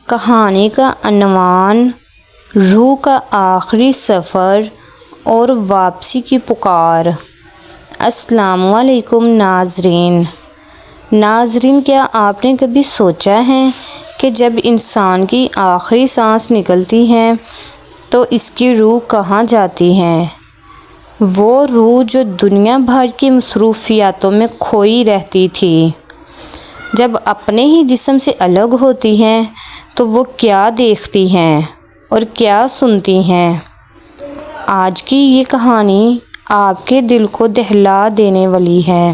کہانی کا عنوان روح کا آخری سفر اور واپسی کی پکار۔ السلام علیکم ناظرین، کیا آپ نے کبھی سوچا ہے کہ جب انسان کی آخری سانس نکلتی ہے تو اس کی روح کہاں جاتی ہے؟ وہ روح جو دنیا بھر کی مصروفیاتوں میں کھوئی رہتی تھی، جب اپنے ہی جسم سے الگ ہوتی ہے تو وہ کیا دیکھتی ہیں اور کیا سنتی ہیں؟ آج کی یہ کہانی آپ کے دل کو دہلا دینے والی ہے،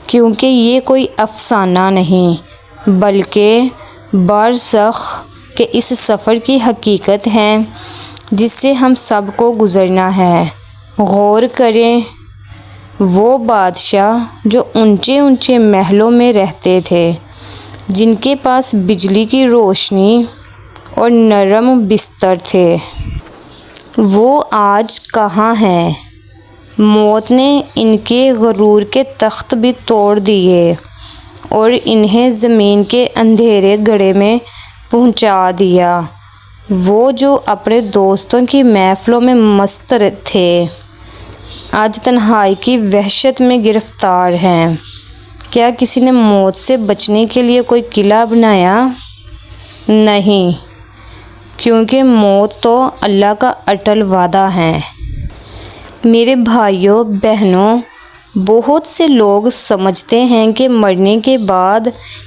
کیونکہ یہ کوئی افسانہ نہیں بلکہ برزخ کے اس سفر کی حقیقت ہے جس سے ہم سب کو گزرنا ہے۔ غور کریں، وہ بادشاہ جو اونچے اونچے محلوں میں رہتے تھے، جن کے پاس بجلی کی روشنی اور نرم بستر تھے، وہ آج کہاں ہیں؟ موت نے ان کے غرور کے تخت بھی توڑ دیے اور انہیں زمین کے اندھیرے گڑھے میں پہنچا دیا۔ وہ جو اپنے دوستوں کی محفلوں میں مست تھے، آج تنہائی کی وحشت میں گرفتار ہیں۔ کیا کسی نے موت سے بچنے کے لیے کوئی قلعہ بنایا؟ نہیں، کیونکہ موت تو اللہ کا اٹل وعدہ ہے۔ میرے بھائیوں بہنوں، بہت سے لوگ سمجھتے ہیں کہ مرنے کے بعد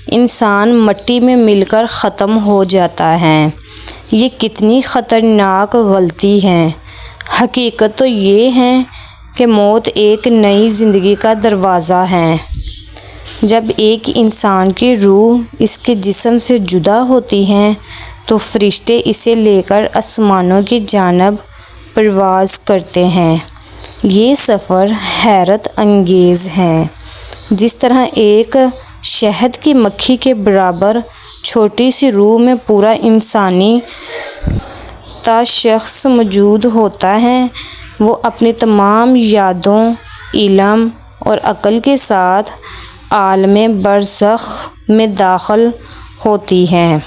انسان مٹی میں مل کر ختم ہو جاتا ہے۔ یہ کتنی خطرناک غلطی ہے۔ حقیقت تو یہ ہے کہ موت ایک نئی زندگی کا دروازہ ہے۔ جب ایک انسان کی روح اس کے جسم سے جدا ہوتی ہے تو فرشتے اسے لے کر آسمانوں کی جانب پرواز کرتے ہیں۔ یہ سفر حیرت انگیز ہے۔ جس طرح ایک شہد کی مکھی کے برابر چھوٹی سی روح میں پورا انسانی شخص موجود ہوتا ہے، وہ اپنی تمام یادوں، علم اور عقل کے ساتھ عالم برزخ میں داخل ہوتی ہے۔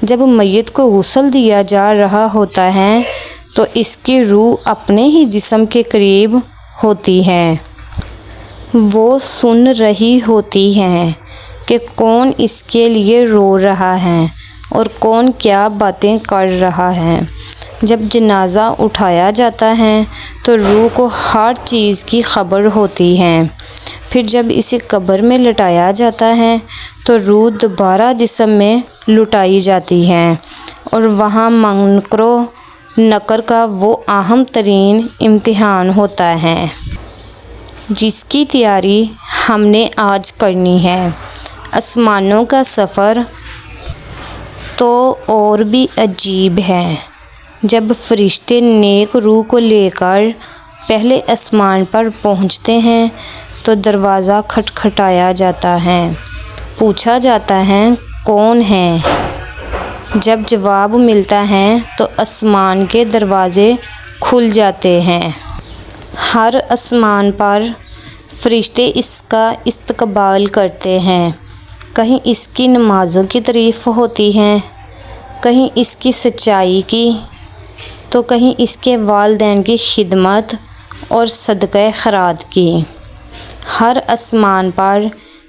جب میت کو غسل دیا جا رہا ہوتا ہے تو اس کی روح اپنے ہی جسم کے قریب ہوتی ہے۔ وہ سن رہی ہوتی ہے کہ کون اس کے لیے رو رہا ہے اور کون کیا باتیں کر رہا ہے۔ جب جنازہ اٹھایا جاتا ہے تو روح کو ہر چیز کی خبر ہوتی ہے۔ پھر جب اسے قبر میں لٹایا جاتا ہے تو روح دوبارہ جسم میں لٹائی جاتی ہے اور وہاں منکر و نکیر کا وہ اہم ترین امتحان ہوتا ہے جس کی تیاری ہم نے آج کرنی ہے۔ آسمانوں کا سفر تو اور بھی عجیب ہے۔ جب فرشتے نیک روح کو لے کر پہلے آسمان پر پہنچتے ہیں تو دروازہ کھٹکھٹایا جاتا ہے۔ پوچھا جاتا ہے کون ہے؟ جب جواب ملتا ہے تو آسمان کے دروازے کھل جاتے ہیں۔ ہر آسمان پر فرشتے اس کا استقبال کرتے ہیں۔ کہیں اس کی نمازوں کی تعریف ہوتی ہے، کہیں اس کی سچائی کی، تو کہیں اس کے والدین کی خدمت اور صدقہ خیرات کی۔ ہر آسمان پر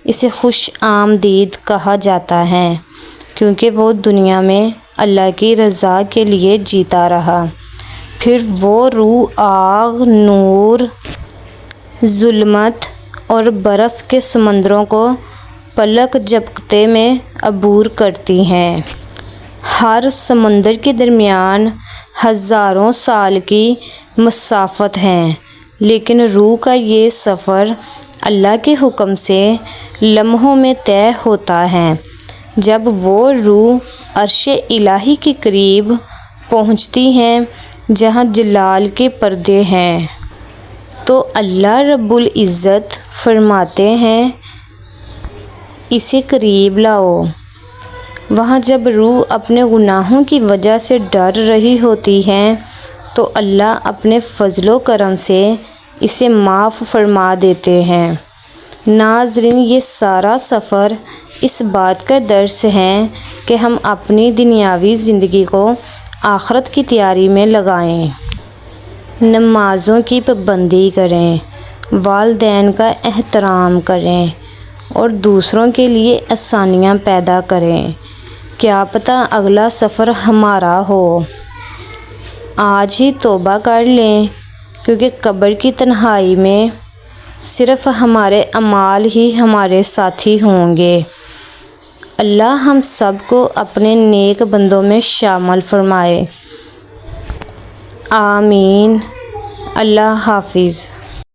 اسے خوش آمدید کہا جاتا ہے، کیونکہ وہ دنیا میں اللہ کی رضا کے لیے جیتا رہا۔ پھر وہ روح آگ، نور، ظلمت اور برف کے سمندروں کو پلک جھپکتے میں عبور کرتی ہے۔ ہر سمندر کے درمیان ہزاروں سال کی مسافت ہے، لیکن روح کا یہ سفر اللہ کے حکم سے لمحوں میں طے ہوتا ہے۔ جب وہ روح عرش الہی کے قریب پہنچتی ہے جہاں جلال کے پردے ہیں تو اللہ رب العزت فرماتے ہیں اسے قریب لاؤ۔ وہاں جب روح اپنے گناہوں کی وجہ سے ڈر رہی ہوتی ہے تو اللہ اپنے فضل و کرم سے اسے معاف فرما دیتے ہیں۔ ناظرین، یہ سارا سفر اس بات کا درس ہے کہ ہم اپنی دنیاوی زندگی کو آخرت کی تیاری میں لگائیں، نمازوں کی پابندی کریں، والدین کا احترام کریں اور دوسروں کے لیے آسانیاں پیدا کریں۔ کیا پتہ اگلا سفر ہمارا ہو۔ آج ہی توبہ کر لیں، کیونکہ قبر کی تنہائی میں صرف ہمارے اعمال ہی ہمارے ساتھی ہوں گے۔ اللہ ہم سب کو اپنے نیک بندوں میں شامل فرمائے۔ آمین۔ اللہ حافظ۔